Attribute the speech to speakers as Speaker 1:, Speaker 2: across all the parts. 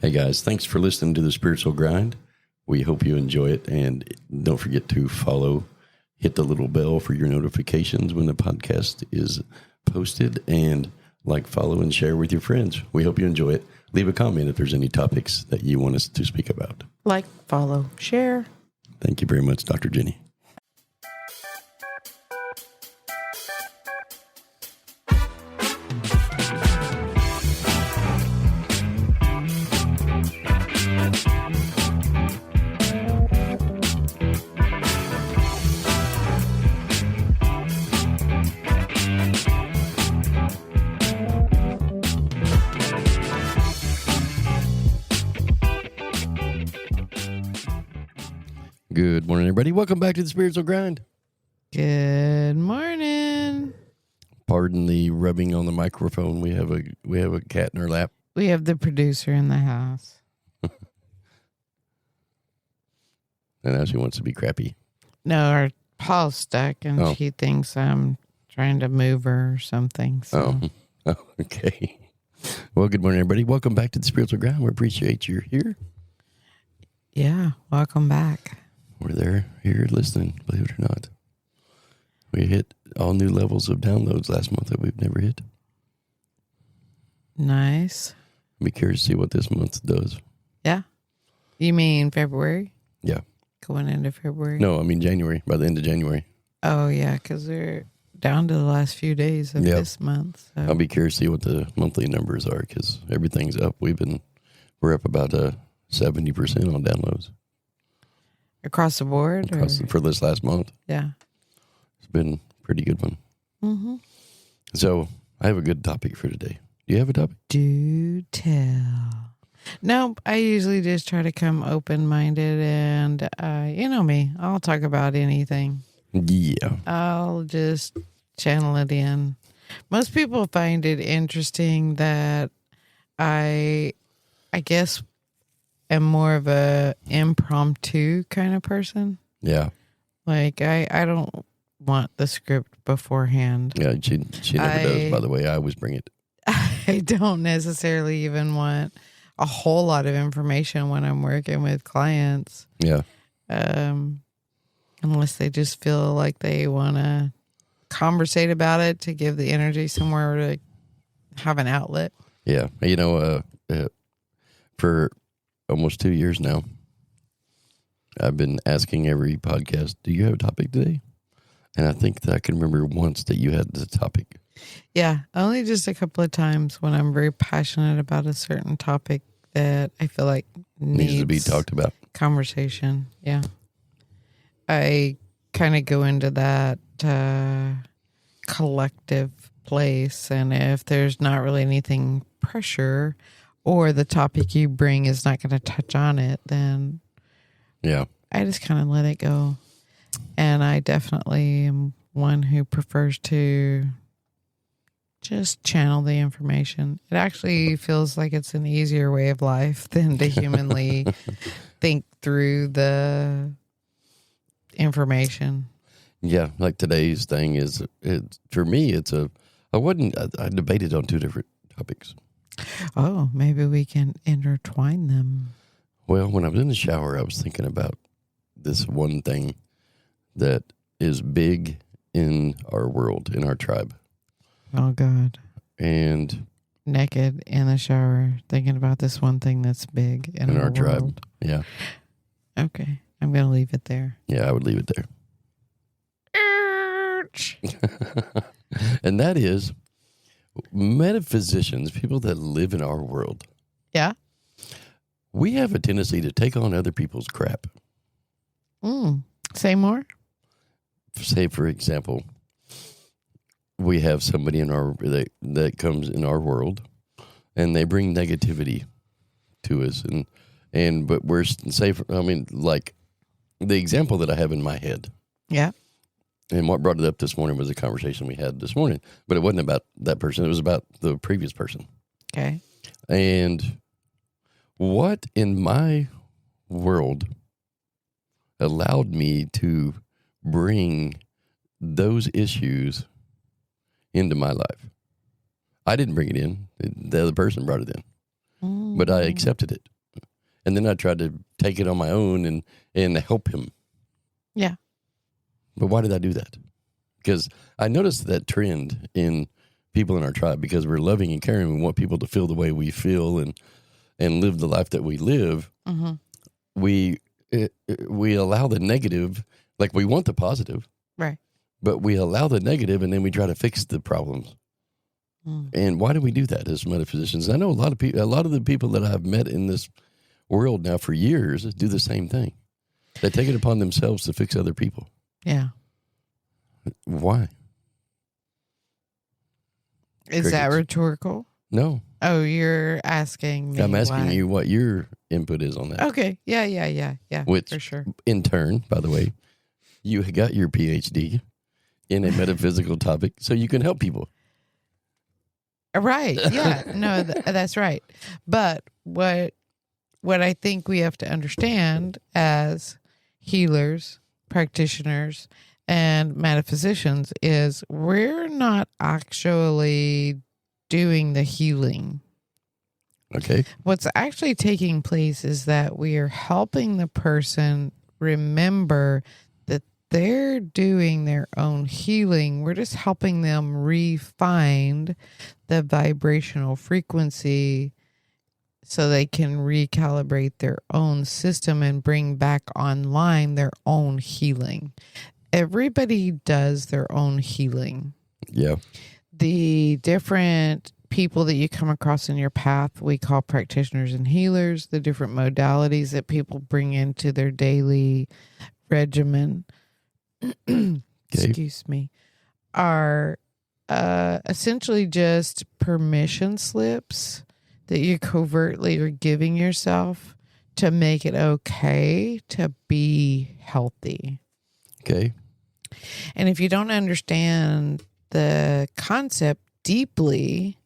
Speaker 1: Hey guys, thanks for listening to the Spiritual Grind. We hope you enjoy it, and don't forget to follow, hit the little bell for your notifications when the podcast is posted, and like, follow, and share with your friends. We hope you enjoy it. Leave a comment if there's any topics that you want us to speak about.
Speaker 2: Like, follow, share.
Speaker 1: Thank you very much, Dr. Jenny. Good morning, everybody. Welcome back to the Spiritual Grind.
Speaker 2: Good morning.
Speaker 1: Pardon the rubbing on the microphone. We have a cat in our lap.
Speaker 2: We have the producer in the house.
Speaker 1: And now she wants to be crappy.
Speaker 2: No, our Paul's stuck, and she thinks I'm trying to move her or something. So.
Speaker 1: Oh, okay. Well, good morning, everybody. Welcome back to the Spiritual Grind. We appreciate you're here.
Speaker 2: Yeah, welcome back.
Speaker 1: We're here listening, believe it or not. We hit all new levels of downloads last month that we've never hit.
Speaker 2: Nice.
Speaker 1: I'd be curious to see what this month does.
Speaker 2: Yeah. You mean February?
Speaker 1: Yeah.
Speaker 2: Going into February?
Speaker 1: No, I mean January, by the end of January.
Speaker 2: Oh, yeah, because we're down to the last few days of this month. So.
Speaker 1: I'll be curious to see what the monthly numbers are because everything's up. We're up about 70% on downloads.
Speaker 2: Across the board?
Speaker 1: For this last month.
Speaker 2: Yeah.
Speaker 1: It's been a pretty good one.
Speaker 2: Mm-hmm.
Speaker 1: So I have a good topic for today. Do you have a topic?
Speaker 2: Do tell. No, I usually just try to come open-minded and, you know me, I'll talk about anything.
Speaker 1: Yeah.
Speaker 2: I'll just channel it in. Most people find it interesting that I guess, am more of a impromptu kind of person.
Speaker 1: Yeah.
Speaker 2: Like, I don't want the script beforehand.
Speaker 1: Yeah, she never does, by the way. I always bring it.
Speaker 2: I don't necessarily even want a whole lot of information when I'm working with clients.
Speaker 1: Yeah.
Speaker 2: Unless they just feel like they want to conversate about it to give the energy somewhere to have an outlet.
Speaker 1: Yeah. You know, for almost 2 years now, I've been asking every podcast, do you have a topic today? And I think that I can remember once that you had the topic.
Speaker 2: Yeah, only just a couple of times when I'm very passionate about a certain topic that I feel like needs
Speaker 1: to be talked about.
Speaker 2: Conversation. Yeah. I kind of go into that collective place, and if there's not really anything pressure or the topic you bring is not going to touch on it, then I just kind of let it go. And I definitely am one who prefers to just channel the information. It actually feels like it's an easier way of life than to humanly think through the information.
Speaker 1: Yeah, like today's thing is, for me, I debated on two different topics.
Speaker 2: Oh, maybe we can intertwine them.
Speaker 1: Well, when I was in the shower, I was thinking about this one thing that is big in our world, in our tribe.
Speaker 2: Oh, God.
Speaker 1: And
Speaker 2: naked in the shower, thinking about this one thing that's big in our
Speaker 1: tribe.
Speaker 2: world.
Speaker 1: Yeah.
Speaker 2: Okay. I'm going to leave it there.
Speaker 1: Yeah, I would leave it there. And that is metaphysicians, people that live in our world.
Speaker 2: Yeah.
Speaker 1: We have a tendency to take on other people's crap.
Speaker 2: Say more.
Speaker 1: Say, for example, we have somebody that comes in our world, and they bring negativity to us, but we're safe. I mean, like the example that I have in my head.
Speaker 2: Yeah.
Speaker 1: And what brought it up this morning was a conversation we had this morning, but it wasn't about that person. It was about the previous person.
Speaker 2: Okay.
Speaker 1: And what in my world allowed me to bring those issues into my life? I didn't bring it in. The other person brought it in. But I accepted it. And then I tried to take it on my own and help him.
Speaker 2: Yeah.
Speaker 1: But why did I do that? Because I noticed that trend in people in our tribe, because we're loving and caring. We want people to feel the way we feel and live the life that we live. Mm-hmm. We allow the negative, like we want the positive.
Speaker 2: Right.
Speaker 1: But we allow the negative and then we try to fix the problems. And why do we do that as metaphysicians? I know a lot of the people that I've met in this world now for years do the same thing. They take it upon themselves to fix other people.
Speaker 2: Yeah.
Speaker 1: Why?
Speaker 2: Is that rhetorical?
Speaker 1: No.
Speaker 2: Oh, you're asking me.
Speaker 1: I'm asking
Speaker 2: why.
Speaker 1: you what your input is on that.
Speaker 2: Okay. Yeah.
Speaker 1: Which,
Speaker 2: for sure.
Speaker 1: In turn, by the way, you got your PhD in a metaphysical topic so you can help people.
Speaker 2: Right. Yeah. No, that's right. But what I think we have to understand as healers, practitioners, and metaphysicians is we're not actually doing the healing.
Speaker 1: Okay.
Speaker 2: What's actually taking place is that we are helping the person remember that they're doing their own healing. We're just helping them refine the vibrational frequency so they can recalibrate their own system and bring back online their own healing. Everybody does their own healing.
Speaker 1: Yeah.
Speaker 2: The different people that you come across in your path, we call practitioners and healers. The different modalities that people bring into their daily regimen, excuse me, are essentially just permission slips that you covertly are giving yourself to make it okay to be healthy.
Speaker 1: Okay.
Speaker 2: And if you don't understand the concept deeply,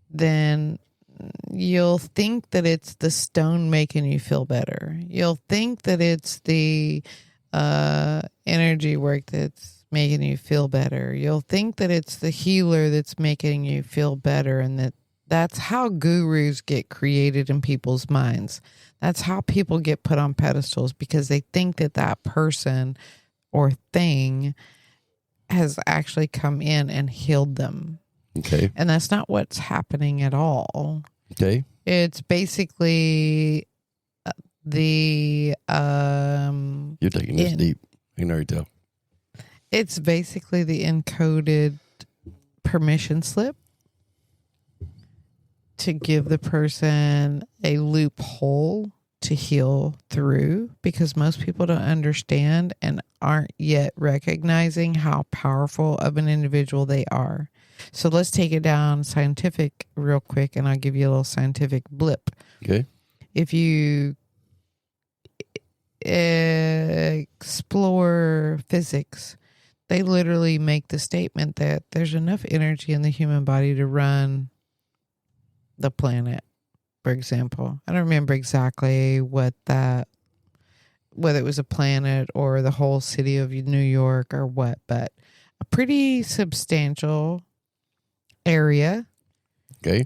Speaker 2: then you'll think that it's the stone making you feel better. You'll think that it's the energy work that's making you feel better. You'll think that it's the healer that's making you feel better, and that's how gurus get created in people's minds. That's how people get put on pedestals, because they think that person or thing has actually come in and healed them.
Speaker 1: Okay.
Speaker 2: And that's not what's happening at all.
Speaker 1: Okay.
Speaker 2: It's basically the
Speaker 1: You're taking this deep. I can already tell.
Speaker 2: It's basically the encoded permission slip to give the person a loophole to heal through, because most people don't understand and aren't yet recognizing how powerful of an individual they are. So let's take it down scientific real quick, and I'll give you a little scientific blip.
Speaker 1: Okay.
Speaker 2: If you explore physics, they literally make the statement that there's enough energy in the human body to run the planet, for example. I don't remember exactly whether it was a planet or the whole city of New York or what, but a pretty substantial area.
Speaker 1: Okay.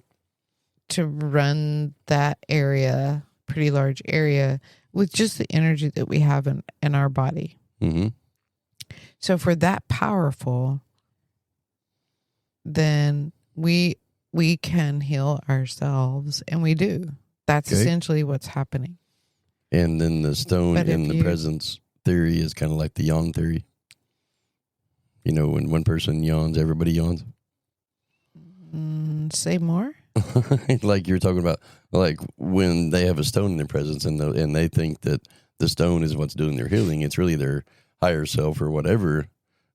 Speaker 2: To run that area, pretty large area, with just the energy that we have in our body.
Speaker 1: Mm-hmm.
Speaker 2: So if we're that powerful, then we can heal ourselves, and we do. That's essentially what's happening.
Speaker 1: And then the stone in the presence theory is kind of like the yawn theory. You know, when one person yawns, everybody yawns.
Speaker 2: Say more.
Speaker 1: Like you're talking about, like when they have a stone in their presence and they think that the stone is what's doing their healing. It's really their higher self or whatever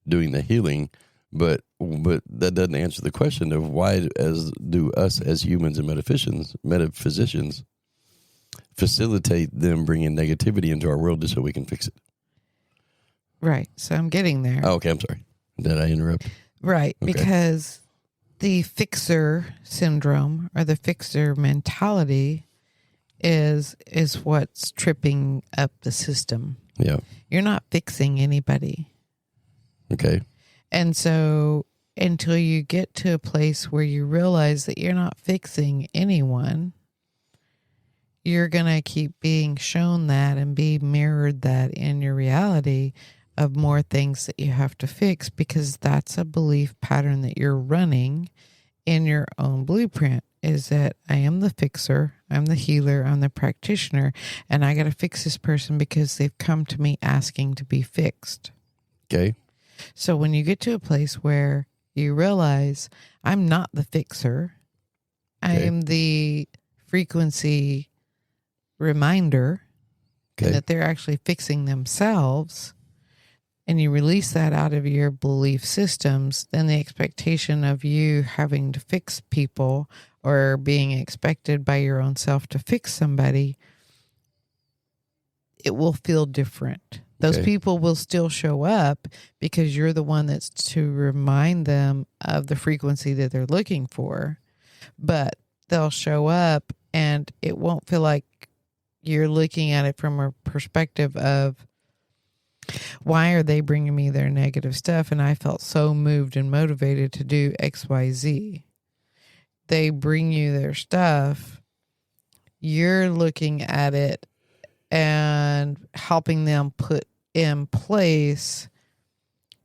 Speaker 1: doing the healing. But that doesn't answer the question of why do us as humans and metaphysicians facilitate them bringing negativity into our world just so we can fix it.
Speaker 2: Right. So I'm getting there.
Speaker 1: Oh, okay. I'm sorry. Did I interrupt?
Speaker 2: Right. Okay. Because the fixer syndrome or the fixer mentality is what's tripping up the system.
Speaker 1: Yeah.
Speaker 2: You're not fixing anybody.
Speaker 1: Okay.
Speaker 2: And so until you get to a place where you realize that you're not fixing anyone, you're going to keep being shown that and be mirrored that in your reality of more things that you have to fix, because that's a belief pattern that you're running in your own blueprint, is that I am the fixer, I'm the healer, I'm the practitioner, and I got to fix this person because they've come to me asking to be fixed.
Speaker 1: Okay.
Speaker 2: So when you get to a place where you realize I'm not the fixer, I am the frequency reminder, and that they're actually fixing themselves, and you release that out of your belief systems, then the expectation of you having to fix people or being expected by your own self to fix somebody, it will feel different. Those people will still show up because you're the one that's to remind them of the frequency that they're looking for, but they'll show up and it won't feel like you're looking at it from a perspective of, why are they bringing me their negative stuff? And I felt so moved and motivated to do X, Y, Z. They bring you their stuff. You're looking at it and helping them put in place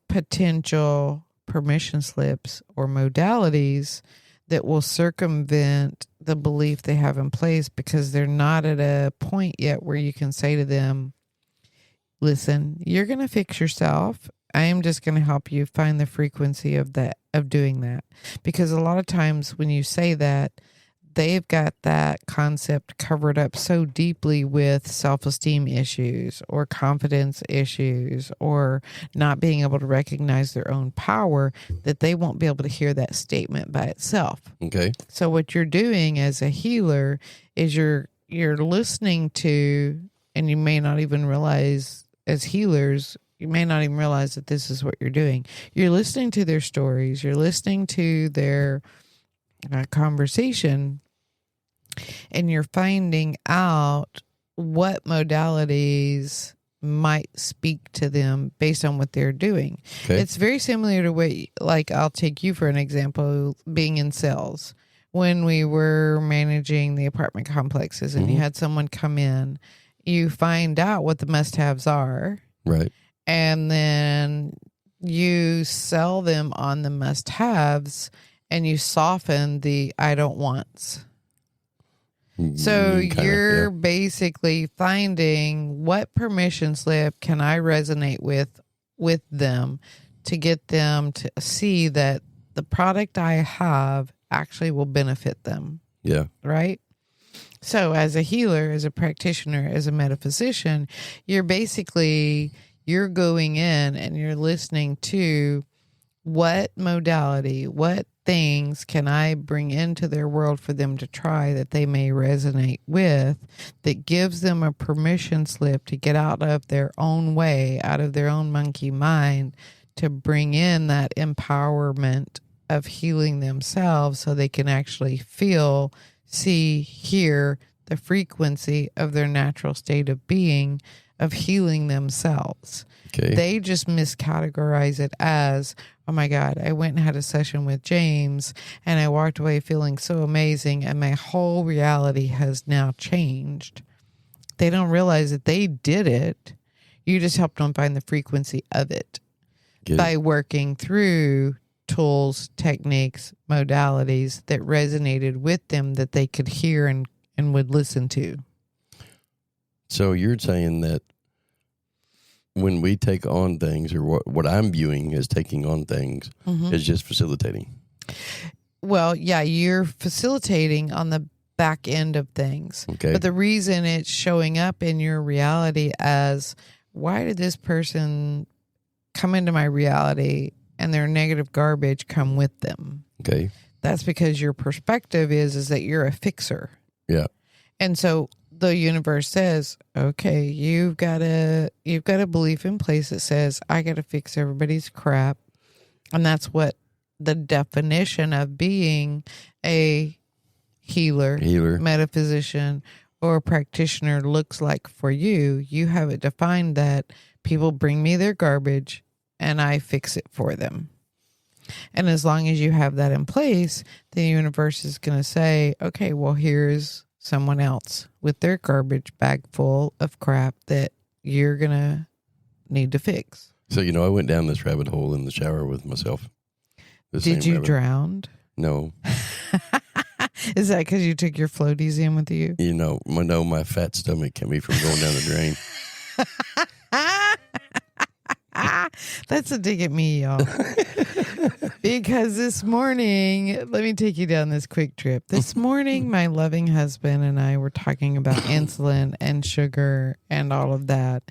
Speaker 2: potential permission slips or modalities that will circumvent the belief they have in place, because they're not at a point yet where you can say to them, listen, you're going to fix yourself. I am just going to help you find the frequency of that, of doing that. Because a lot of times when you say that, they've got that concept covered up so deeply with self-esteem issues or confidence issues or not being able to recognize their own power that they won't be able to hear that statement by itself.
Speaker 1: Okay.
Speaker 2: So what you're doing as a healer is you're listening to, and you may not even realize as healers, you may not even realize that this is what you're doing. You're listening to their stories. You're listening to their conversation, and you're finding out what modalities might speak to them based on what they're doing. Okay. It's very similar to what, like, I'll take you for an example, being in sales. When we were managing the apartment complexes and you had someone come in, you find out what the must-haves are. Right. And then you sell them on the must-haves and you soften the I don't wants. So you're basically finding what permission slip can I resonate with them to get them to see that the product I have actually will benefit them. Yeah. Right? So as a healer, as a practitioner, as a metaphysician, you're going in and you're listening to what modality, what things can I bring into their world for them to try that they may resonate with, that gives them a permission slip to get out of their own way, out of their own monkey mind, to bring in that empowerment of healing themselves so they can actually feel, see, hear the frequency of their natural state of being, of healing themselves. Okay. They just miscategorize it as, oh my God, I went and had a session with James and I walked away feeling so amazing and my whole reality has now changed. They don't realize that they did it. You just helped them find the frequency of it by working through tools, techniques, modalities that resonated with them that they could hear and would listen to. So you're saying that when we take on things, or what I'm viewing as taking on things, is just facilitating. Well, yeah, you're facilitating on the back end of things. Okay. But the reason it's showing up in your reality as, why did this person come into my reality and their negative garbage come with them? Okay. That's because your perspective is that you're a fixer. Yeah. And so the universe says, okay, you've got a belief in place that says, I got to fix everybody's crap. And that's what the definition of being a healer, metaphysician, or a practitioner looks like for you. You have it defined that people bring me their garbage and I fix it for them. And as long as you have that in place, the universe is going to say, okay, well, here's someone else with their garbage bag full of crap that you're going to need to fix.
Speaker 1: So, I went down this rabbit hole in the shower with myself.
Speaker 2: Did you drown?
Speaker 1: No.
Speaker 2: Is that because you took your floaties in with you?
Speaker 1: My fat stomach kept me from going down the drain.
Speaker 2: That's a dig at me, y'all. Because this morning, let me take you down this quick trip. This morning, my loving husband and I were talking about insulin and sugar and all of that.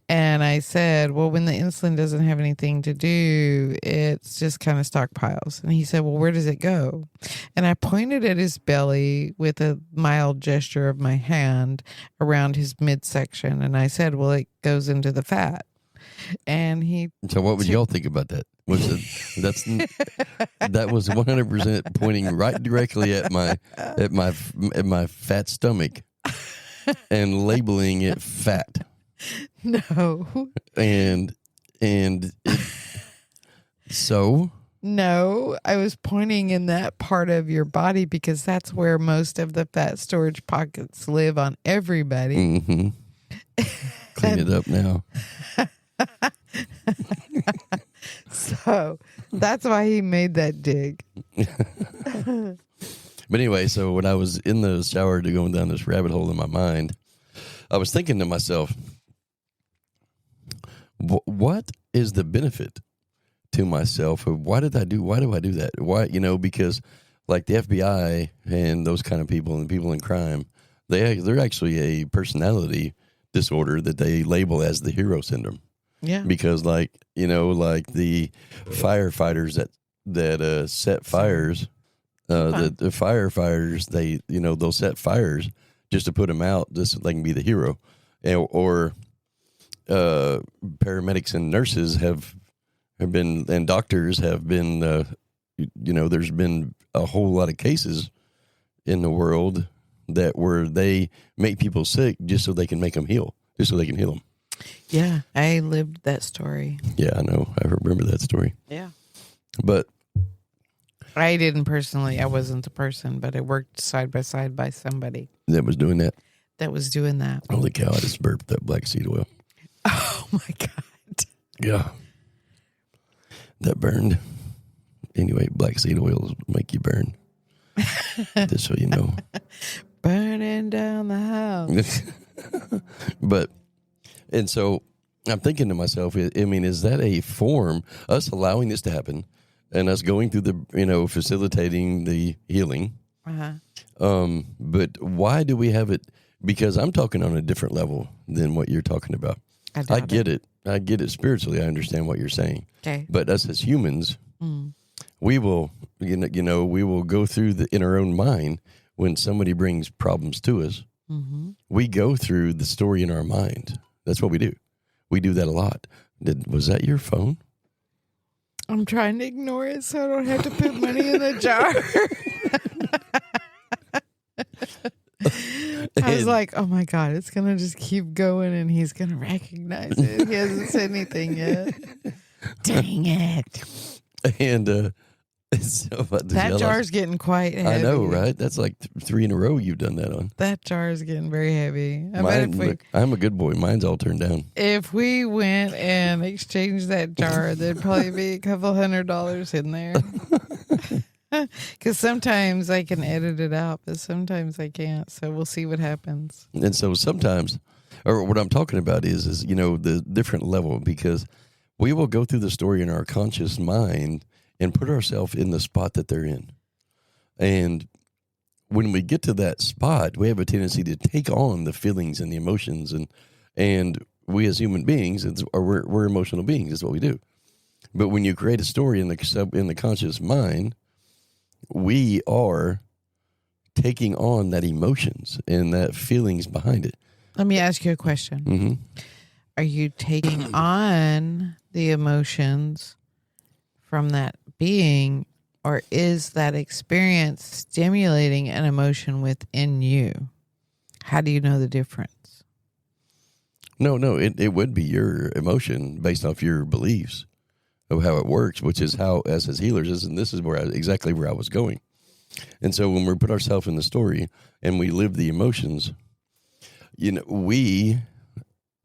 Speaker 2: And I said, well, when the insulin doesn't have anything to do, it's just kind of stockpiles. And he said, well, where does it go? And I pointed at his belly with a mild gesture of my hand around his midsection. And I said, well, it goes into the fat. And
Speaker 1: So what would y'all think about that? That was 100% pointing right directly at my fat stomach and labeling it fat.
Speaker 2: No.
Speaker 1: So
Speaker 2: no, I was pointing in that part of your body because that's where most of the fat storage pockets live on everybody.
Speaker 1: Mm-hmm. Clean it up now.
Speaker 2: So that's why he made that dig.
Speaker 1: But anyway, so when I was in the shower going down this rabbit hole in my mind, I was thinking to myself, what is the benefit to myself? Why do I do that? Why, because like the FBI and those kind of people and people in crime, they're actually a personality disorder that they label as the hero syndrome.
Speaker 2: Yeah.
Speaker 1: Because like the firefighters that set fires, the firefighters, they'll set fires just to put them out just so they can be the hero. Or paramedics and nurses have been, and doctors have been, there's been a whole lot of cases in the world where they make people sick just so they can make them heal, just so they can heal them.
Speaker 2: Yeah, I lived that story.
Speaker 1: Yeah, I know. I remember that story.
Speaker 2: Yeah.
Speaker 1: But
Speaker 2: I didn't personally. I wasn't the person, but it worked side by side by somebody.
Speaker 1: That was doing that?
Speaker 2: That was doing that.
Speaker 1: Holy cow, I just burped that black seed oil.
Speaker 2: Oh, my God.
Speaker 1: Yeah. That burned. Anyway, black seed oils make you burn. Just so you know.
Speaker 2: Burning down the house.
Speaker 1: And so I'm thinking to myself, is that a form, us allowing this to happen and us going through the, facilitating the healing?
Speaker 2: Uh-huh.
Speaker 1: But why do we have it? Because I'm talking on a different level than what you're talking about. I get it. I get it spiritually. I understand what you're saying.
Speaker 2: Okay.
Speaker 1: But us as humans, we will, we will go through in our own mind when somebody brings problems to us. Mm-hmm. We go through the story in our mind. That's what we do. We do that a lot. Was that your phone?
Speaker 2: I'm trying to ignore it so I don't have to put money in the jar. I was like, oh my God, it's going to just keep going and he's going to recognize it. He hasn't said anything yet. Dang it.
Speaker 1: And so
Speaker 2: that jar's getting quite heavy.
Speaker 1: I know, right? That's like 3 in a row you've done that on.
Speaker 2: That jar is getting very heavy.
Speaker 1: I'm a good boy. Mine's all turned down.
Speaker 2: If we went and exchanged that jar, there'd probably be a couple $100 in there. Because sometimes I can edit it out, but sometimes I can't. So we'll see what happens.
Speaker 1: And so sometimes, or what I'm talking about is the different level, because we will go through the story in our conscious mind and put ourselves in the spot that they're in. And when we get to that spot, we have a tendency to take on the feelings and the emotions. And we as human beings, we're emotional beings. That's what we do. But when you create a story in the conscious mind, we are taking on that emotions and that feelings behind it.
Speaker 2: Let me ask you a question.
Speaker 1: Mm-hmm.
Speaker 2: Are you taking on the emotions from that being, or is that experience stimulating an emotion within you? How do you know the difference?
Speaker 1: No, it would be your emotion based off your beliefs of how it works, which is how, as healers, and this is exactly where I was going. And so when we put ourselves in the story and we live the emotions, we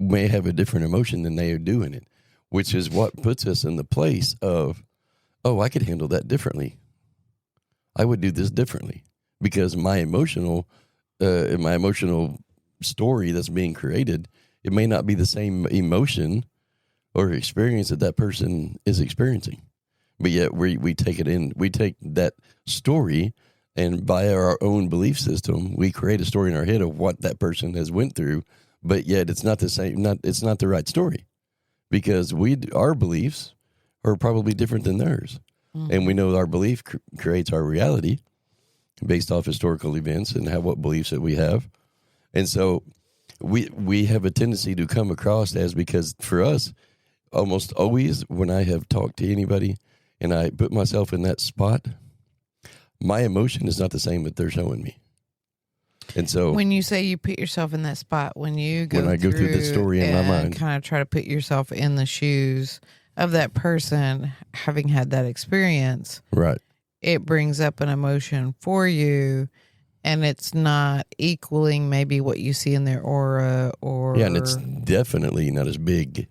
Speaker 1: may have a different emotion than they are doing it, which is what puts us in the place of, oh, I could handle that differently. I would do this differently because my emotional story that's being created, it may not be the same emotion or experience that person is experiencing. But yet we take it in, we take that story, and by our own belief system, we create a story in our head of what that person has went through. But yet it's not the same. It's not the right story because our beliefs are probably different than theirs, and we know our belief creates our reality based off historical events and what beliefs that we have, and so we have a tendency to come across as, because for us, almost always when I have talked to anybody and I put myself in that spot, my emotion is not the same that they're showing me. And so
Speaker 2: when you say you put yourself in that spot, when I
Speaker 1: go through the story in my mind,
Speaker 2: kind of try to put yourself in the shoes of that person having had that experience,
Speaker 1: right?
Speaker 2: It brings up an emotion for you, and it's not equaling maybe what you see in their aura, or
Speaker 1: and it's definitely not as big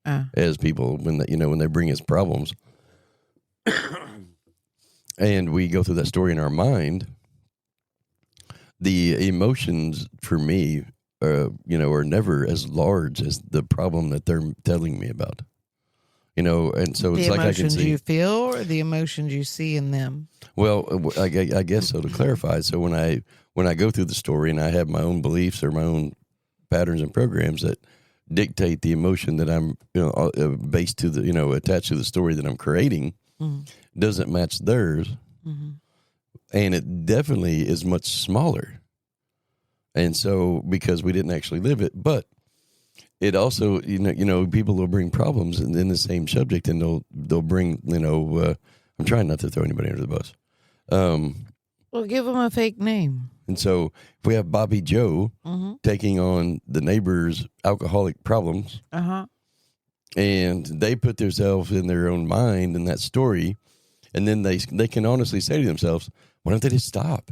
Speaker 1: as people when they bring us problems. And we go through that story in our mind. The emotions for me, are never as large as the problem that they're telling me about. And so it's like I can see
Speaker 2: the emotions you feel or the emotions you see in them.
Speaker 1: Well, I guess so. To clarify, so when I go through the story and I have my own beliefs or my own patterns and programs that dictate the emotion that I'm based to the attached to the story that I'm creating, doesn't match theirs, and it definitely is much smaller. And so because we didn't actually live it, but it also people will bring problems in the same subject, and they'll bring I'm trying not to throw anybody under the bus.
Speaker 2: Well, give them a fake name.
Speaker 1: And so if we have Bobby Joe taking on the neighbor's alcoholic problems, and they put themselves in their own mind in that story, and then they can honestly say to themselves, why don't they just stop?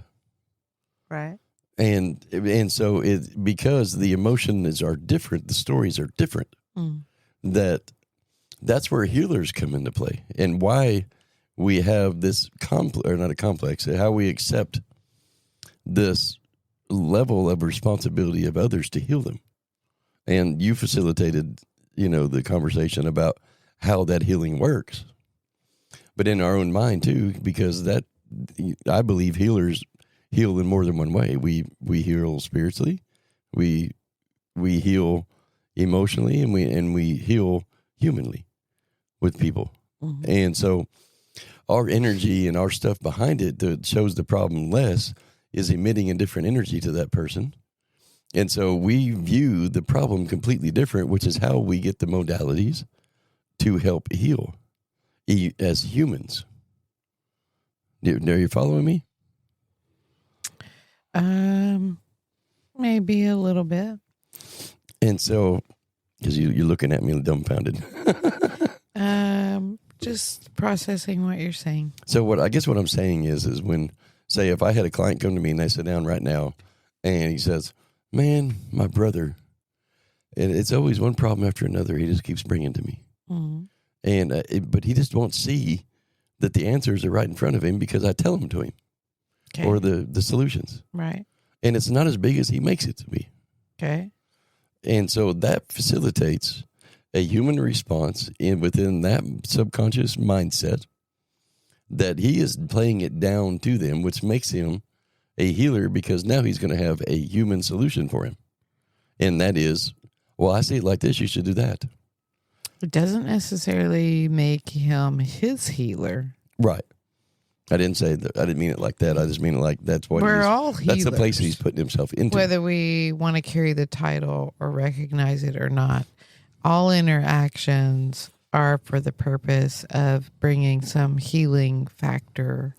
Speaker 2: Right.
Speaker 1: And so because the emotions are different, the stories are different, that's where healers come into play, and why we have this not a complex, how we accept this level of responsibility of others to heal them. And you facilitated, the conversation about how that healing works, but in our own mind too, because that I believe healers heal in more than one way. We heal spiritually, we heal emotionally, and we heal humanly with people. And so our energy and our stuff behind it that shows the problem less is emitting a different energy to that person. And so we view the problem completely different, which is how we get the modalities to help heal as humans. Are you following me?
Speaker 2: Maybe a little bit.
Speaker 1: And so, because you're looking at me dumbfounded.
Speaker 2: Just processing what you're saying.
Speaker 1: So what I'm saying is when, say, if I had a client come to me and they sit down right now and he says, man, my brother, and it's always one problem after another he just keeps bringing to me. And but he just won't see that the answers are right in front of him because I tell them to him, or the solutions.
Speaker 2: Right.
Speaker 1: And it's not as big as he makes it to be.
Speaker 2: Okay.
Speaker 1: And so that facilitates a human response within that subconscious mindset that he is playing it down to them, which makes him a healer, because now he's going to have a human solution for him. And that is, well, I see it like this, you should do that.
Speaker 2: It doesn't necessarily make him his healer.
Speaker 1: Right. I didn't say that. I didn't mean it like that. I just mean it like that's what
Speaker 2: we're all healers.
Speaker 1: That's the place he's putting himself into.
Speaker 2: Whether we want to carry the title or recognize it or not, all interactions are for the purpose of bringing some healing factor.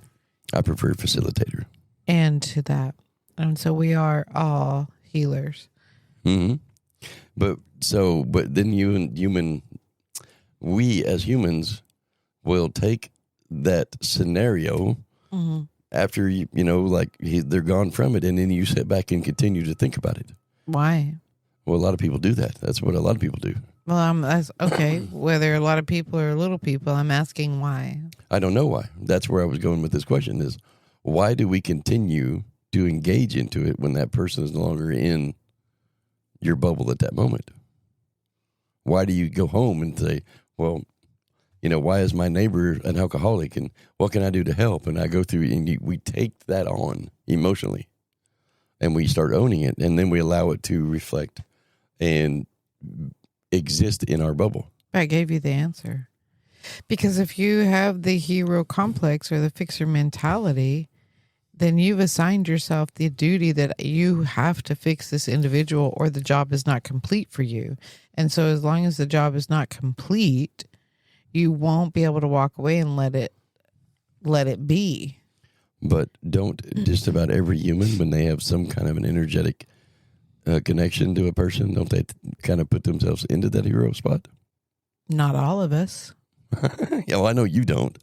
Speaker 1: I prefer facilitator.
Speaker 2: Into that. And so we are all healers.
Speaker 1: But then we as humans will take that scenario after, they're gone from it, and then you sit back and continue to think about it.
Speaker 2: Why?
Speaker 1: Well, a lot of people do that. That's what a lot of people do.
Speaker 2: Well, okay. Whether a lot of people or little people, I'm asking why.
Speaker 1: I don't know why. That's where I was going with this question is, why do we continue to engage into it when that person is no longer in your bubble at that moment? Why do you go home and say, well, why is my neighbor an alcoholic and what can I do to help? And I go through and we take that on emotionally and we start owning it, and then we allow it to reflect and exist in our bubble.
Speaker 2: I gave you the answer. Because if you have the hero complex or the fixer mentality, then you've assigned yourself the duty that you have to fix this individual or the job is not complete for you. And so as long as the job is not complete, you won't be able to walk away and let it be.
Speaker 1: But don't just about every human, when they have some kind of an energetic connection to a person, don't they kind of put themselves into that hero spot?
Speaker 2: Not all of us.
Speaker 1: Yeah, well, I know you don't.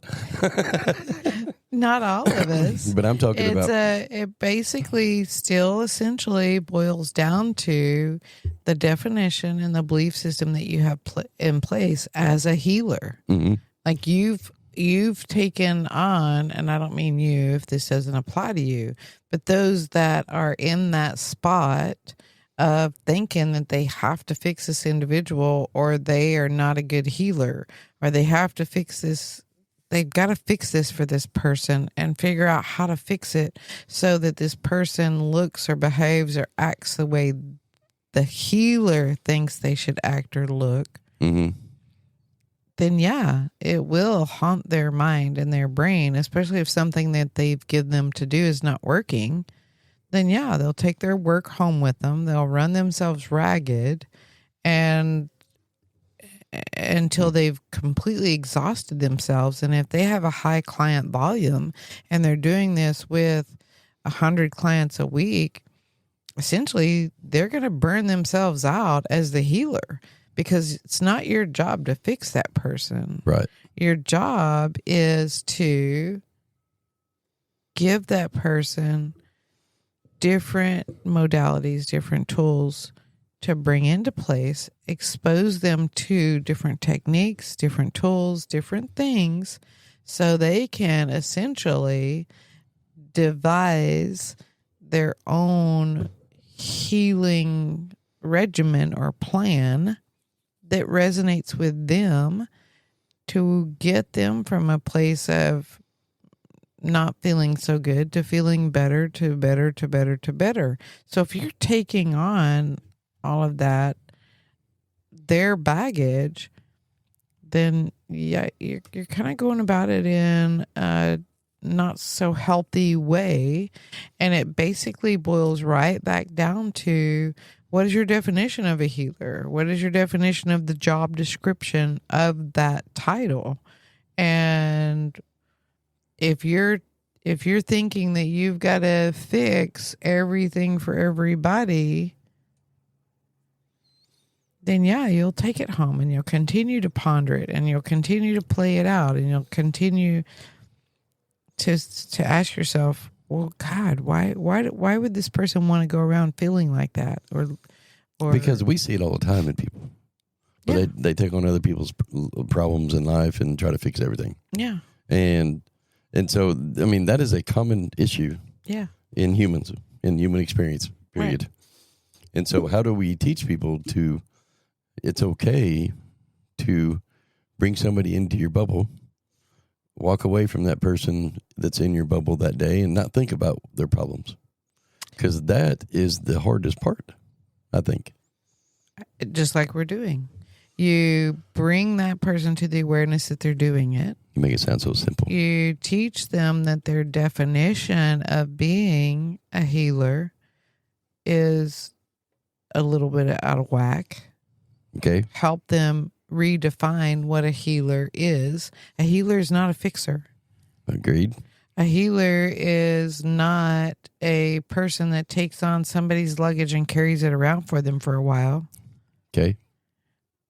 Speaker 2: Not all of us.
Speaker 1: But I'm talking about...
Speaker 2: It basically still essentially boils down to the definition and the belief system that you have in place as a healer.
Speaker 1: Mm-hmm.
Speaker 2: Like you've taken on, and I don't mean you if this doesn't apply to you, but those that are in that spot of thinking that they have to fix this individual or they are not a good healer or they have to fix this. They've got to fix this for this person and figure out how to fix it so that this person looks or behaves or acts the way the healer thinks they should act or look.
Speaker 1: Mm-hmm.
Speaker 2: Then yeah, it will haunt their mind and their brain, especially if something that they've given them to do is not working. Then yeah, they'll take their work home with them. They'll run themselves ragged and until they've completely exhausted themselves. And if they have a high client volume and they're doing this with 100 clients a week, essentially they're going to burn themselves out as the healer because it's not your job to fix that person.
Speaker 1: Right.
Speaker 2: Your job is to give that person different modalities, different tools to bring into place, expose them to different techniques, different tools, different things, so they can essentially devise their own healing regimen or plan that resonates with them to get them from a place of not feeling so good to feeling better to better to better to better. So if you're taking on all of that, their baggage, then yeah, you're kind of going about it in a not so healthy way. And it basically boils right back down to, what is your definition of a healer? What is your definition of the job description of that title? And if you're thinking that you've got to fix everything for everybody, then yeah, you'll take it home and you'll continue to ponder it and you'll continue to play it out and you'll continue to ask yourself, well, God, why would this person want to go around feeling like that? Or
Speaker 1: because we see it all the time in people. But yeah, they take on other people's problems in life and try to fix everything.
Speaker 2: Yeah.
Speaker 1: And so, I mean, that is a common issue.
Speaker 2: Yeah.
Speaker 1: In humans, in human experience, period. Right. And so how do we teach people to, it's okay to bring somebody into your bubble, walk away from that person that's in your bubble that day and not think about their problems? Because that is the hardest part, I think.
Speaker 2: Just like we're doing. You bring that person to the awareness that they're doing it.
Speaker 1: You make it sound so simple.
Speaker 2: You teach them that their definition of being a healer is a little bit out of whack.
Speaker 1: Okay.
Speaker 2: Help them redefine what a healer is. A healer is not a fixer.
Speaker 1: Agreed.
Speaker 2: A healer is not a person that takes on somebody's luggage and carries it around for them for a while.
Speaker 1: Okay.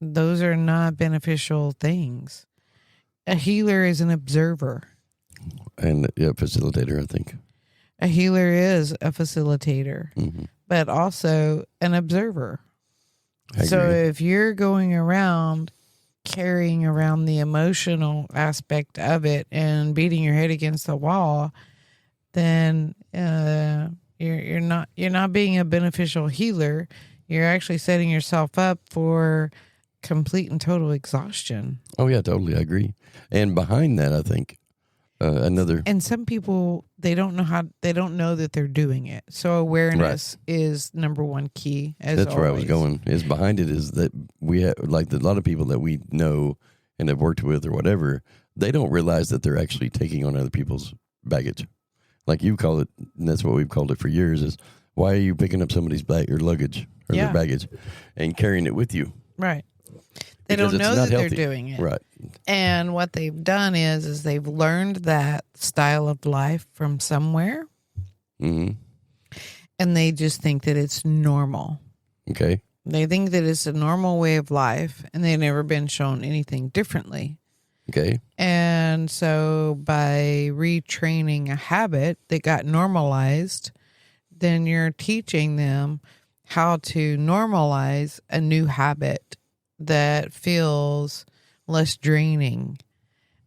Speaker 2: Those are not beneficial things. A healer is an observer.
Speaker 1: And facilitator, I think.
Speaker 2: A healer is a facilitator, but also an observer. So if you're going around carrying around the emotional aspect of it and beating your head against the wall, then you're not being a beneficial healer. You're actually setting yourself up for complete and total exhaustion.
Speaker 1: Oh yeah, totally. I agree. And behind that, I think
Speaker 2: and some people, they don't know that they're doing it. So awareness is number one key.
Speaker 1: That's where I was going. Is behind it is that we have, like, a lot of people that we know and have worked with or whatever, they don't realize that they're actually taking on other people's baggage. Like you call it, and that's what we've called it for years, is why are you picking up somebody's bag or luggage or their baggage and carrying it with you?
Speaker 2: Right. They don't know that they're doing it.
Speaker 1: Right.
Speaker 2: And what they've done is they've learned that style of life from somewhere. And they just think that it's normal.
Speaker 1: Okay.
Speaker 2: They think that it's a normal way of life, and they've never been shown anything differently.
Speaker 1: Okay.
Speaker 2: And so by retraining a habit that got normalized, then you're teaching them how to normalize a new habit that feels less draining.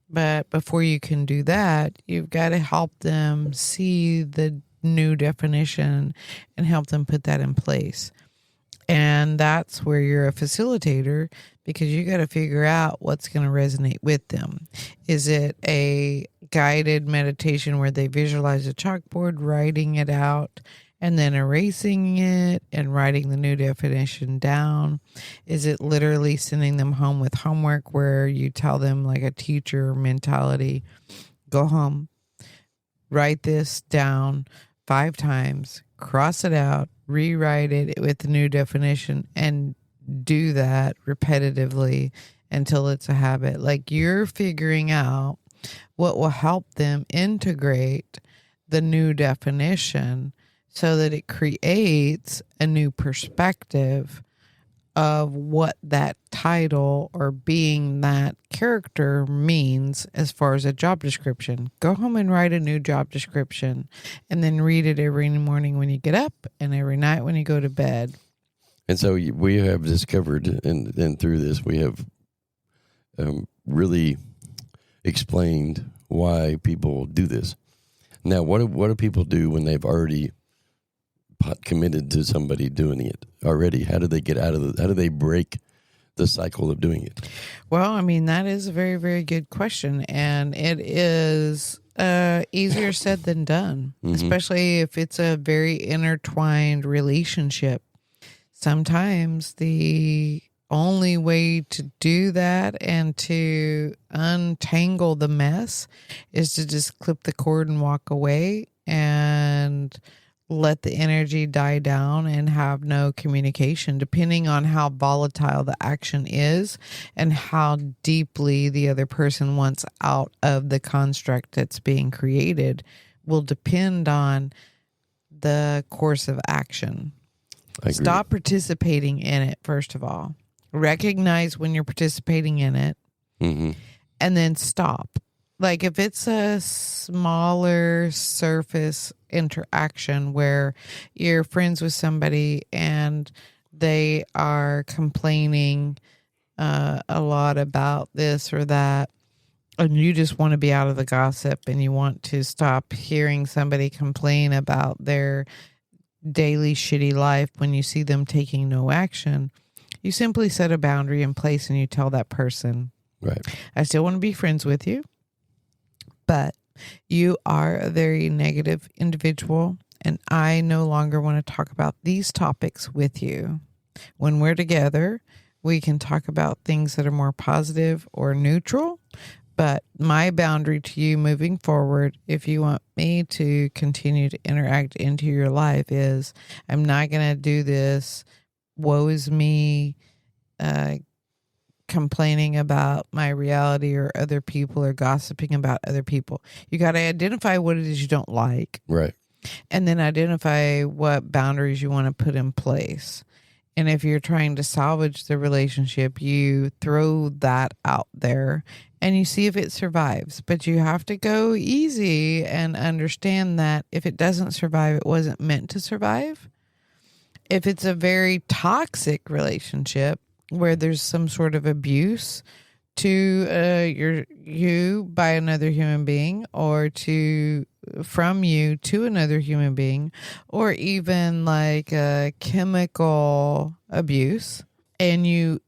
Speaker 2: But before you can do that, you've got to help them see the new definition and help them put that in place. And that's where you're a facilitator, because you got to figure out what's going to resonate with them. Is it a guided meditation where they visualize a chalkboard, writing it out, and then erasing it and writing the new definition down? Is it literally sending them home with homework where you tell them, like a teacher mentality, go home, write this down 5 times, cross it out, rewrite it with the new definition, and do that repetitively until it's a habit? Like, you're figuring out what will help them integrate the new definition so that it creates a new perspective of what that title or being that character means as far as a job description. Go home and write a new job description, and then read it every morning when you get up and every night when you go to bed.
Speaker 1: And so we have discovered, and through this, we have really explained why people do this. Now, what do people do when they've already committed to somebody doing it already? How do they get out of how do they break the cycle of doing it?
Speaker 2: Well, I mean, that is a very, very good question. And it is easier said than done, especially if it's a very intertwined relationship. Sometimes the only way to do that and to untangle the mess is to just clip the cord and walk away and let the energy die down and have no communication, depending on how volatile the action is and how deeply the other person wants out of the construct that's being created will depend on the course of action. Stop participating in it, first of all. Recognize when you're participating in it, and then stop. Like, if it's a smaller surface interaction where you're friends with somebody and they are complaining a lot about this or that, and you just want to be out of the gossip and you want to stop hearing somebody complain about their daily shitty life when you see them taking no action, you simply set a boundary in place and you tell that person,
Speaker 1: right,
Speaker 2: I still want to be friends with you, but you are a very negative individual, and I no longer want to talk about these topics with you. When we're together, we can talk about things that are more positive or neutral, but my boundary to you moving forward, if you want me to continue to interact into your life, is I'm not going to do this woe is me, complaining about my reality or other people or gossiping about other people. You got to identify what it is you don't like.
Speaker 1: Right.
Speaker 2: And then identify what boundaries you want to put in place. And if you're trying to salvage the relationship, you throw that out there and you see if it survives. But you have to go easy and understand that if it doesn't survive, it wasn't meant to survive. If it's a very toxic relationship where there's some sort of abuse to you by another human being, or from you to another human being, or even like a chemical abuse, and you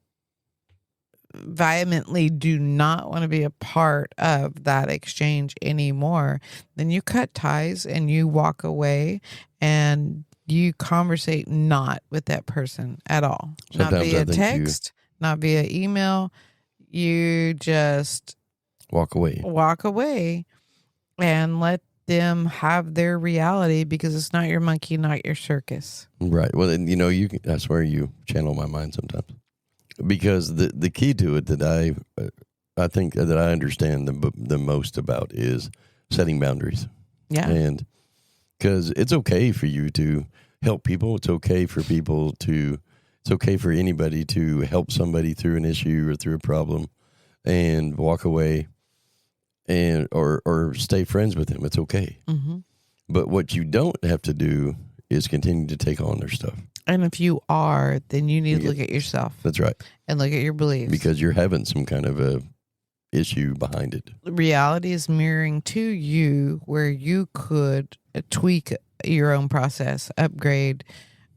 Speaker 2: vehemently do not want to be a part of that exchange anymore, then you cut ties and you walk away and you conversate not with that person at all. Sometimes not via text, not via email. You just
Speaker 1: walk away and let them have their reality, because it's not your monkey, not your circus. Right. Well, and I swear you channel my mind sometimes, because the key to it that I think that I understand the most about is setting boundaries.
Speaker 2: Yeah.
Speaker 1: And because it's okay for you to help people. It's okay for it's okay for anybody to help somebody through an issue or through a problem and walk away and or stay friends with them. It's okay.
Speaker 2: Mm-hmm.
Speaker 1: But what you don't have to do is continue to take on their stuff. And
Speaker 2: if you are, then you need to look at yourself.
Speaker 1: That's right.
Speaker 2: And look at your beliefs.
Speaker 1: Because you're having some kind of a issue behind it.
Speaker 2: Reality is mirroring to you where you could tweak your own process, upgrade,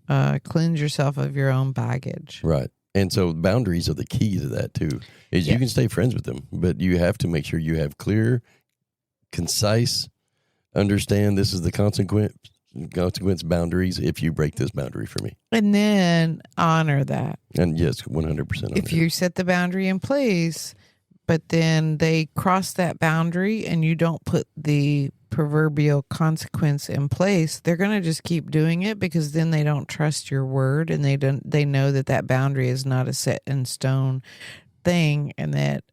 Speaker 2: cleanse yourself of your own baggage.
Speaker 1: Right. And so boundaries are the key to that too. Is you can stay friends with them, but you have to make sure you have clear, concise, understand this is the consequence boundaries if you break this boundary for me.
Speaker 2: And then honor that.
Speaker 1: And yes, 100%.
Speaker 2: If you set the boundary in place, but then they cross that boundary and you don't put the proverbial consequence in place, they're going to just keep doing it, because then they don't trust your word, and they know that boundary is not a set in stone thing, and that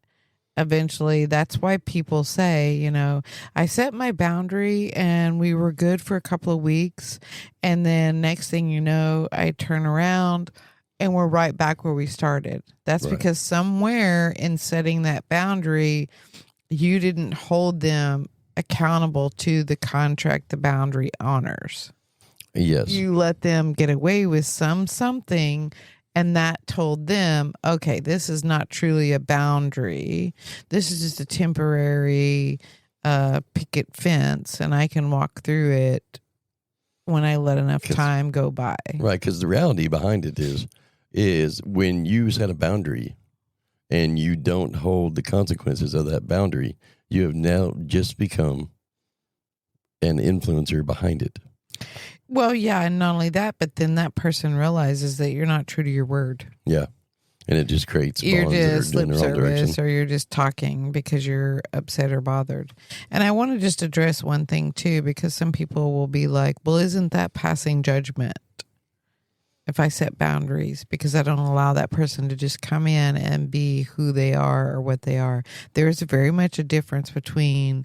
Speaker 2: eventually that's why people say, I set my boundary and we were good for a couple of weeks, and then next thing you know, I turn around and we're right back where we started. That's right. Because somewhere in setting that boundary, you didn't hold them accountable to the contract the boundary honors.
Speaker 1: Yes.
Speaker 2: You let them get away with something, and that told them, okay, this is not truly a boundary. This is just a temporary picket fence, and I can walk through it when I let enough time go by.
Speaker 1: Right, because the reality behind it is when you set a boundary and you don't hold the consequences of that boundary, you have now just become an influencer behind it.
Speaker 2: Well, yeah, and not only that, but then that person realizes that you're not true to your word.
Speaker 1: Yeah, and it just creates bonds.
Speaker 2: You're just lip service, or you're just talking because you're upset or bothered. And I want to just address one thing, too, because some people will be like, well, isn't that passing judgment if I set boundaries, because I don't allow that person to just come in and be who they are or what they are? There is very much a difference between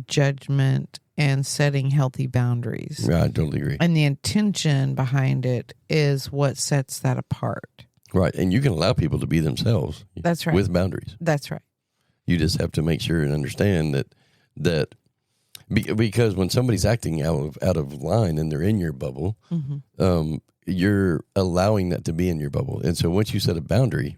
Speaker 2: judgment and setting healthy boundaries.
Speaker 1: Yeah, I totally agree.
Speaker 2: And the intention behind it is what sets that apart.
Speaker 1: Right. And you can allow people to be themselves.
Speaker 2: That's right.
Speaker 1: With boundaries.
Speaker 2: That's right.
Speaker 1: You just have to make sure and understand that because when somebody's acting out of line and they're in your bubble, mm-hmm. You're allowing that to be in your bubble. And so once you set a boundary,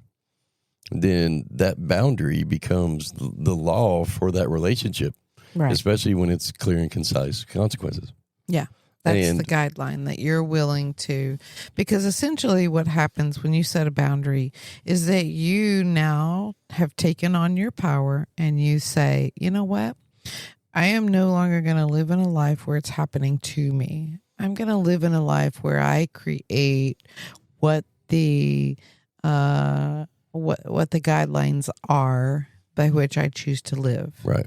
Speaker 1: then that boundary becomes the law for that relationship. Right. Especially when it's clear and concise consequences.
Speaker 2: Yeah. That's the guideline that you're willing to, because essentially what happens when you set a boundary is that you now have taken on your power and you say, you know what? I am no longer going to live in a life where it's happening to me. I'm going to live in a life where I create what the guidelines are by which I choose to live.
Speaker 1: Right.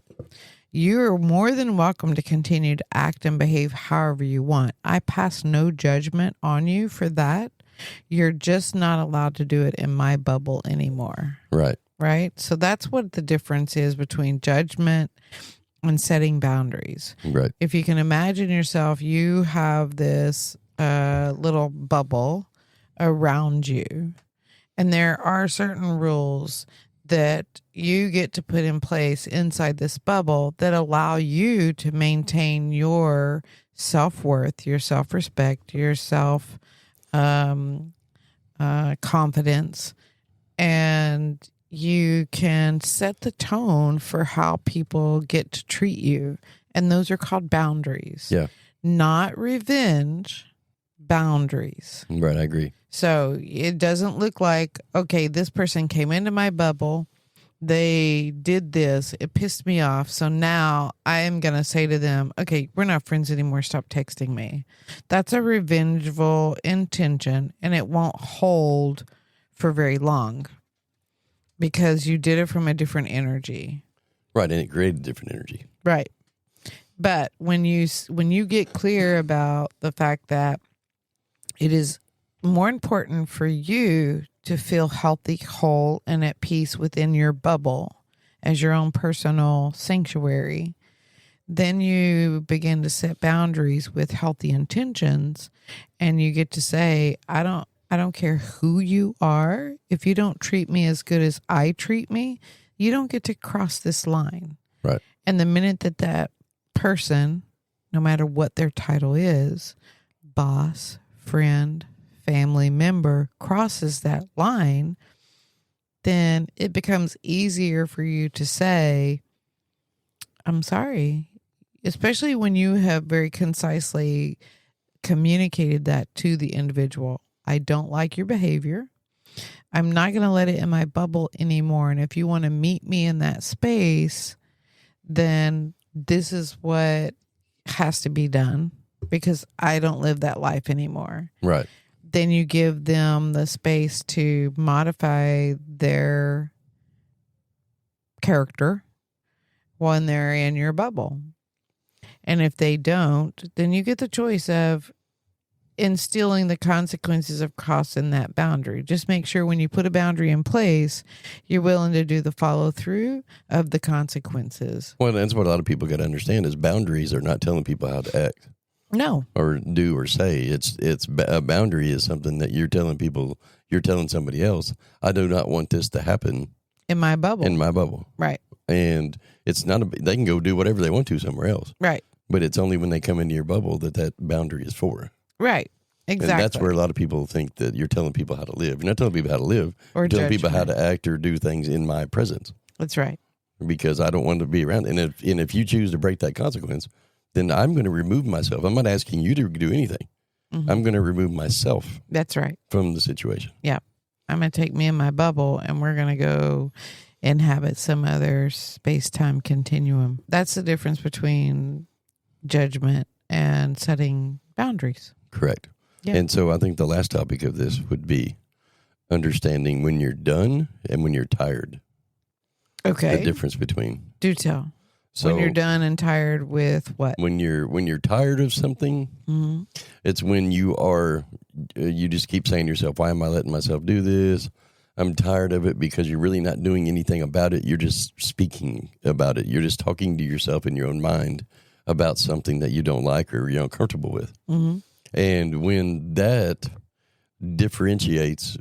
Speaker 2: You're more than welcome to continue to act and behave however you want. I pass no judgment on you for that. You're just not allowed to do it in my bubble anymore.
Speaker 1: Right.
Speaker 2: Right? So that's what the difference is between judgment and setting boundaries.
Speaker 1: Right.
Speaker 2: If you can imagine yourself, you have this little bubble around you. And there are certain rules that you get to put in place inside this bubble that allow you to maintain your self-worth, your self-respect, your confidence, and you can set the tone for how people get to treat you. And those are called boundaries.
Speaker 1: Yeah.
Speaker 2: Not revenge, boundaries.
Speaker 1: Right, I agree.
Speaker 2: So it doesn't look like, okay, this person came into my bubble, they did this, it pissed me off, so now I am going to say to them, okay, we're not friends anymore, stop texting me. That's a revengeful intention, and it won't hold for very long because you did it from a different energy.
Speaker 1: Right, and it created different energy.
Speaker 2: Right. But when you get clear about the fact that it is more important for you to feel healthy, whole, and at peace within your bubble as your own personal sanctuary, then you begin to set boundaries with healthy intentions, and you get to say, I don't care who you are. If you don't treat me as good as I treat me, you don't get to cross this line.
Speaker 1: Right.
Speaker 2: And the minute that person, no matter what their title is, boss, friend, family member, crosses that line, then it becomes easier for you to say, I'm sorry, especially when you have very concisely communicated that to the individual. I don't like your behavior. I'm not going to let it in my bubble anymore. And if you want to meet me in that space, then this is what has to be done because I don't live that life anymore.
Speaker 1: Right.
Speaker 2: Then you give them the space to modify their character when they're in your bubble. And if they don't, then you get the choice of instilling the consequences of crossing that boundary. Just make sure when you put a boundary in place, you're willing to do the follow through of the consequences.
Speaker 1: Well, that's what a lot of people got to understand is boundaries are not telling people how to act.
Speaker 2: No.
Speaker 1: Or do or say. It's a boundary is something that you're telling people, you're telling somebody else, I do not want this to happen.
Speaker 2: In my bubble.
Speaker 1: In my bubble.
Speaker 2: Right.
Speaker 1: And it's not, they can go do whatever they want to somewhere else.
Speaker 2: Right.
Speaker 1: But it's only when they come into your bubble that boundary is for.
Speaker 2: Right. Exactly.
Speaker 1: And that's where a lot of people think that you're telling people how to live. You're not telling people how to live.
Speaker 2: Or
Speaker 1: you're telling people how to act or do things in my presence.
Speaker 2: That's right.
Speaker 1: Because I don't want to be around. And if you choose to break that consequence, then I'm going to remove myself. I'm not asking you to do anything. Mm-hmm. I'm going to remove myself.
Speaker 2: That's right.
Speaker 1: From the situation.
Speaker 2: Yeah. I'm going to take me in my bubble and we're going to go inhabit some other space-time continuum. That's the difference between judgment and setting boundaries.
Speaker 1: Correct.
Speaker 2: Yep.
Speaker 1: And so I think the last topic of this would be understanding when you're done and when you're tired.
Speaker 2: Okay.
Speaker 1: The difference between.
Speaker 2: Do tell.
Speaker 1: So
Speaker 2: when you're done and tired with what?
Speaker 1: When you're tired of something,
Speaker 2: mm-hmm.
Speaker 1: It's when you just keep saying to yourself, why am I letting myself do this? I'm tired of it, because you're really not doing anything about it. You're just speaking about it. You're just talking to yourself in your own mind about something that you don't like or you're uncomfortable with.
Speaker 2: Mm-hmm.
Speaker 1: And when that differentiates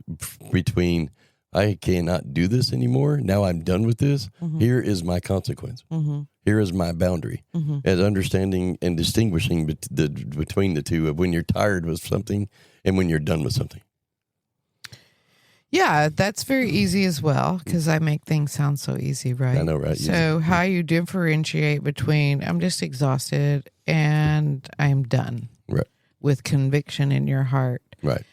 Speaker 1: between, I cannot do this anymore, now I'm done with this, mm-hmm. Here is my consequence. Mm-hmm. Here is my boundary. Mm-hmm. As understanding and distinguishing between the two of when you're tired with something and when you're done with something.
Speaker 2: Yeah, that's very easy as well, because I make things sound so easy, right?
Speaker 1: I know, right?
Speaker 2: So how you differentiate between I'm just exhausted and I'm done.
Speaker 1: Right.
Speaker 2: With conviction in your heart.
Speaker 1: Right.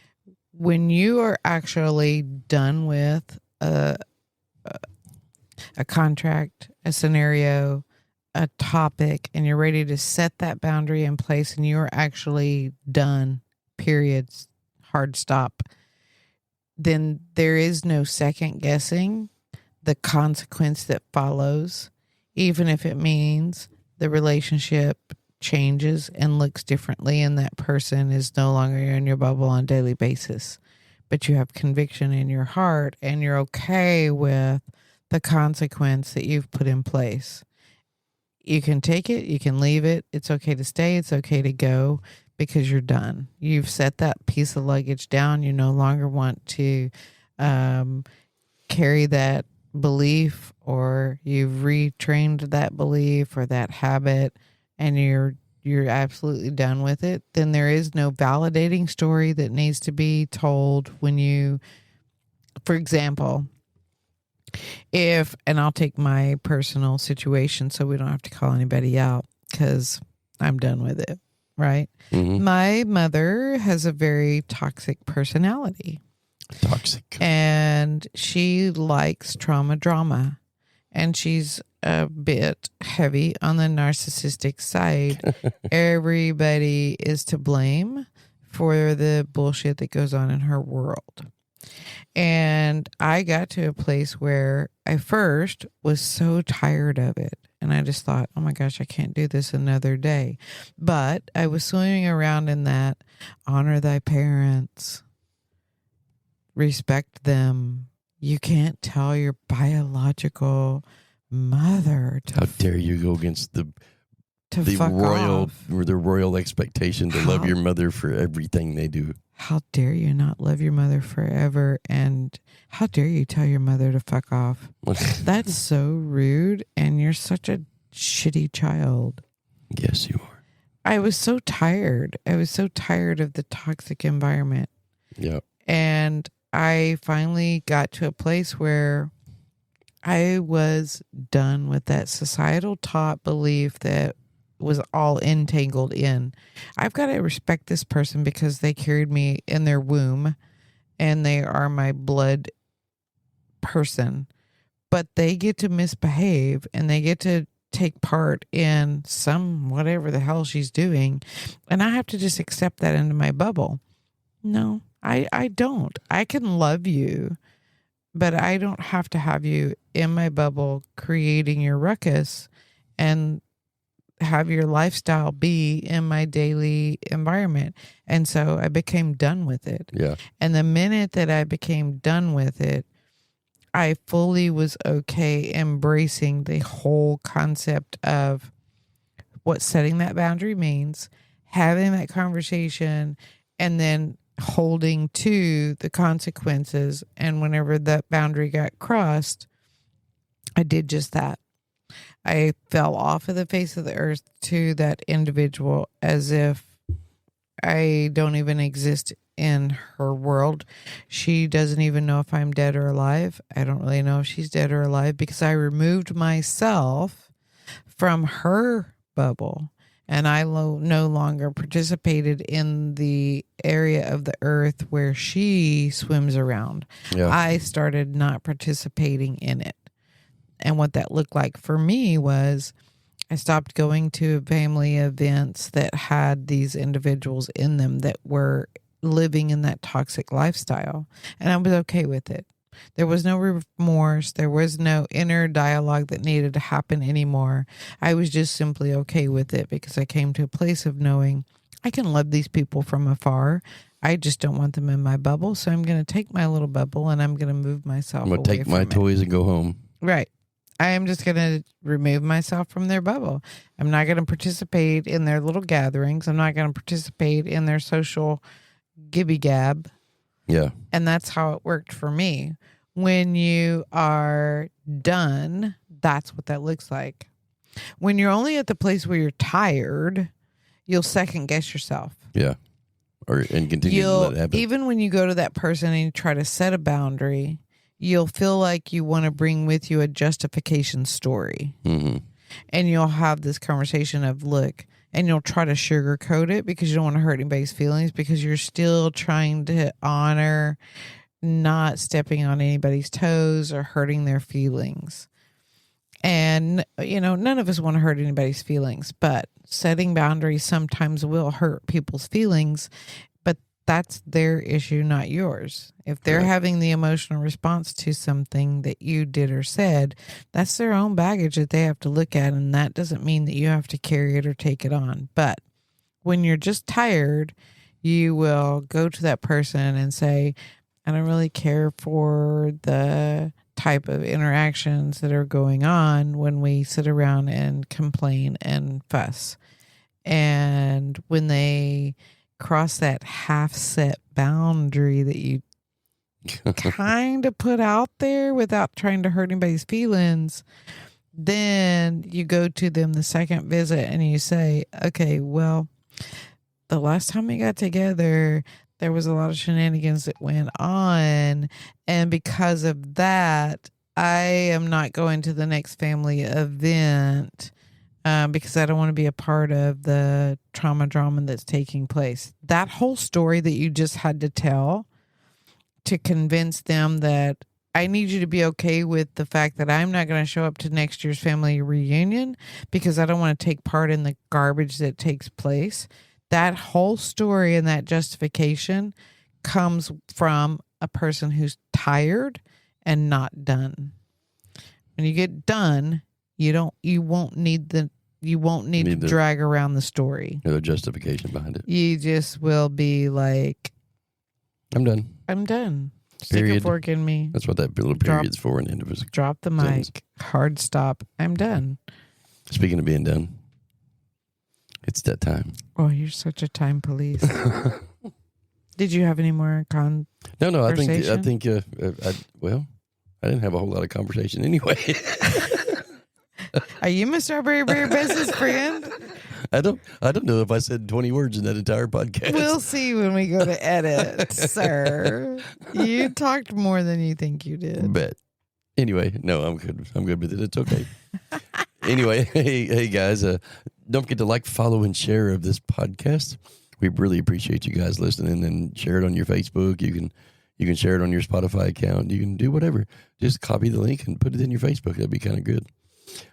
Speaker 2: When you are actually done with a contract, a scenario, a topic, and you're ready to set that boundary in place and you're actually done, period, hard stop, then there is no second guessing the consequence that follows, even if it means the relationship changes and looks differently and that person is no longer in your bubble on a daily basis. But you have conviction in your heart and you're okay with the consequence that you've put in place. You can take it, you can leave it. It's okay to stay, it's okay to go, because you're done. You've set that piece of luggage down. You no longer want to carry that belief, or you've retrained that belief or that habit, and you're absolutely done with it. Then there is no validating story that needs to be told when you, for example, and I'll take my personal situation so we don't have to call anybody out because I'm done with it, right?
Speaker 1: Mm-hmm.
Speaker 2: My mother has a very toxic personality.
Speaker 1: Toxic.
Speaker 2: And she likes trauma drama. And she's a bit heavy on the narcissistic side. Everybody is to blame for the bullshit that goes on in her world. And I got to a place where I first was so tired of it. And I just thought, oh my gosh, I can't do this another day. But I was swimming around in that honor thy parents, respect them. You can't tell your biological mother to
Speaker 1: how dare you go against the
Speaker 2: fuck
Speaker 1: royal
Speaker 2: off.
Speaker 1: or the royal expectation to love your mother for everything they do.
Speaker 2: How dare you not love your mother forever, and how dare you tell your mother to fuck off? That's so rude, and you're such a shitty child.
Speaker 1: Yes, you are.
Speaker 2: I was so tired. I was so tired of the toxic environment.
Speaker 1: Yeah.
Speaker 2: And I finally got to a place where I was done with that societal taught belief that was all entangled in. I've got to respect this person because they carried me in their womb and they are my blood person. But they get to misbehave and they get to take part in some whatever the hell she's doing. And I have to just accept that into my bubble. No, I don't. I can love you, but I don't have to have you in my bubble creating your ruckus and have your lifestyle be in my daily environment. And so I became done with it.
Speaker 1: Yeah.
Speaker 2: And the minute that I became done with it, I fully was okay embracing the whole concept of what setting that boundary means, having that conversation, and then holding to the consequences. And whenever that boundary got crossed, I did just that. I fell off of the face of the earth to that individual as if I don't even exist in her world. She doesn't even know if I'm dead or alive. I don't really know if she's dead or alive because I removed myself from her bubble and I no longer participated in the area of the earth where she swims around.
Speaker 1: Yeah.
Speaker 2: I started not participating in it. And what that looked like for me was I stopped going to family events that had these individuals in them that were living in that toxic lifestyle. And I was okay with it. There was no remorse. There was no inner dialogue that needed to happen anymore. I was just simply okay with it because I came to a place of knowing I can love these people from afar. I just don't want them in my bubble. So I'm going to take my little bubble and I'm going to move myself away.
Speaker 1: I'm going to take my toys and go home.
Speaker 2: Right. I am just going to remove myself from their bubble. I'm not going to participate in their little gatherings. I'm not going to participate in their social gibby gab.
Speaker 1: Yeah.
Speaker 2: And that's how it worked for me. When you are done, that's what that looks like. When you're only at the place where you're tired, you'll second guess yourself.
Speaker 1: Yeah. And continue to let it happen.
Speaker 2: Even when you go to that person and you try to set a boundary, you'll feel like you want to bring with you a justification story.
Speaker 1: Mm-hmm.
Speaker 2: And you'll have this conversation of, look, and you'll try to sugarcoat it because you don't want to hurt anybody's feelings because you're still trying to honor not stepping on anybody's toes or hurting their feelings. And, you know, none of us want to hurt anybody's feelings, but setting boundaries sometimes will hurt people's feelings, but that's their issue, not yours. If they're having the emotional response to something that you did or said, that's their own baggage that they have to look at, and that doesn't mean that you have to carry it or take it on. But when you're just tired, you will go to that person and say, I don't really care for the type of interactions that are going on when we sit around and complain and fuss. And when they cross that half set boundary that you kind of put out there without trying to hurt anybody's feelings, then you go to them the second visit and you say, okay, well, the last time we got together, there was a lot of shenanigans that went on. And because of that, I am not going to the next family event because I don't want to be a part of the trauma drama that's taking place. That whole story that you just had to tell to convince them that I need you to be okay with the fact that I'm not going to show up to next year's family reunion because I don't want to take part in the garbage that takes place. That whole story and that justification comes from a person who's tired and not done. When you get done, you won't need to drag around the story.
Speaker 1: The justification behind it.
Speaker 2: You just will be like,
Speaker 1: I'm done.
Speaker 2: Stick a fork in me.
Speaker 1: That's what that little period's for. And it was
Speaker 2: drop the mic. Hard stop. I'm done.
Speaker 1: Speaking of being done, it's that time.
Speaker 2: Oh, you're such a time police. Did you have any more
Speaker 1: No. I think. I didn't have a whole lot of conversation anyway.
Speaker 2: Are you Mr. Strawberry Bear Bestest friend?
Speaker 1: I don't know if I said 20 words in that entire podcast.
Speaker 2: We'll see when we go to edit, sir. You talked more than you think you did.
Speaker 1: Bet. Anyway, no, I'm good. I'm good with it. It's okay. Anyway, hey guys, don't forget to like, follow, and share of this podcast. We really appreciate you guys listening, and share it on your Facebook. You can share it on your Spotify account. You can do whatever. Just copy the link and put it in your Facebook. That'd be kind of good.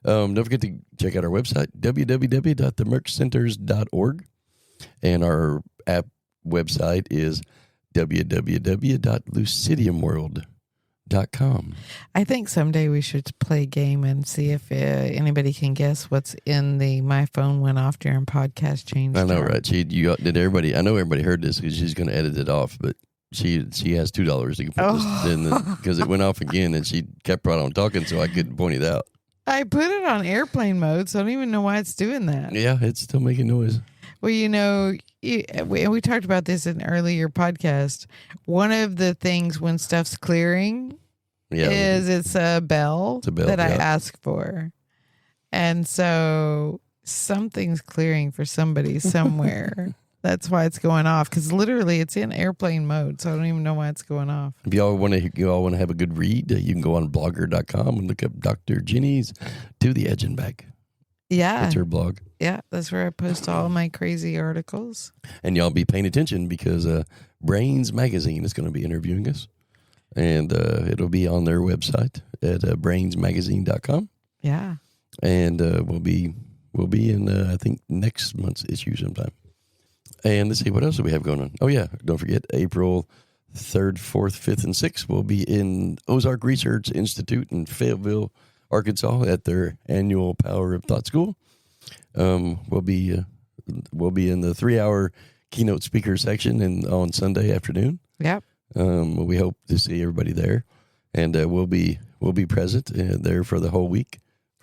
Speaker 1: Don't forget to check out our website, www.themerchcenters.org. And our app website is www.lucidiumworld.com.
Speaker 2: I think someday we should play a game and see if anybody can guess what's in the my phone went off during podcast change.
Speaker 1: I know, right? Did everybody? I know everybody heard this because she's going to edit it off, but she has $2 to put this in because it went off again, and she kept right on talking, so I couldn't point it out.
Speaker 2: I put it on airplane mode, so I don't even know why it's doing that.
Speaker 1: Yeah, it's still making noise.
Speaker 2: Well, we talked about this in an earlier podcast. One of the things when stuff's clearing is it's a bell that I ask for. And so something's clearing for somebody somewhere. That's why it's going off, because literally it's in airplane mode, so I don't even know why it's going off.
Speaker 1: If y'all want to have a good read, you can go on blogger.com and look up Dr. Jenny's To the Edge and Back.
Speaker 2: Yeah.
Speaker 1: That's her blog.
Speaker 2: Yeah, that's where I post all my crazy articles.
Speaker 1: And y'all be paying attention because Brains Magazine is going to be interviewing us. And it'll be on their website at brainsmagazine.com.
Speaker 2: Yeah.
Speaker 1: And we'll be in, I think, next month's issue sometime. And let's see, what else do we have going on? Oh, yeah. Don't forget, April 3rd, 4th, 5th, and 6th, we'll be in Ozark Research Institute in Fayetteville, Arkansas, at their annual Power of Thought School. We'll be in the 3-hour keynote speaker section on Sunday afternoon.
Speaker 2: Yep.
Speaker 1: We hope to see everybody there. And we'll be present there for the whole week.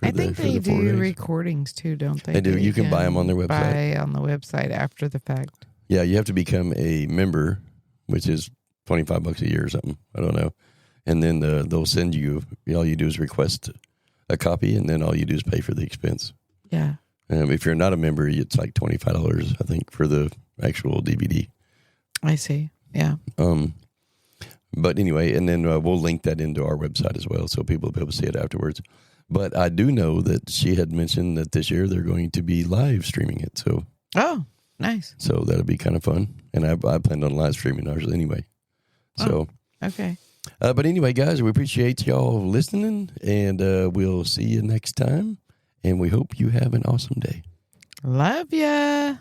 Speaker 2: I think they do recordings too, don't they?
Speaker 1: They do. You can buy them on their website.
Speaker 2: Buy on the website after the fact.
Speaker 1: Yeah, you have to become a member, which is $25 a year or something. I don't know. And then they'll send you. All you do is request a copy, and then all you do is pay for the expense.
Speaker 2: Yeah.
Speaker 1: If you're not a member, it's like $25, I think, for the actual DVD.
Speaker 2: I see. Yeah.
Speaker 1: But anyway, and then we'll link that into our website as well, so people will be able to see it afterwards. But I do know that she had mentioned that this year they're going to be live streaming it. So,
Speaker 2: nice.
Speaker 1: So that'll be kind of fun. And I planned on live streaming ours anyway. So,
Speaker 2: okay.
Speaker 1: But anyway, guys, we appreciate y'all listening, and we'll see you next time. And we hope you have an awesome day.
Speaker 2: Love ya.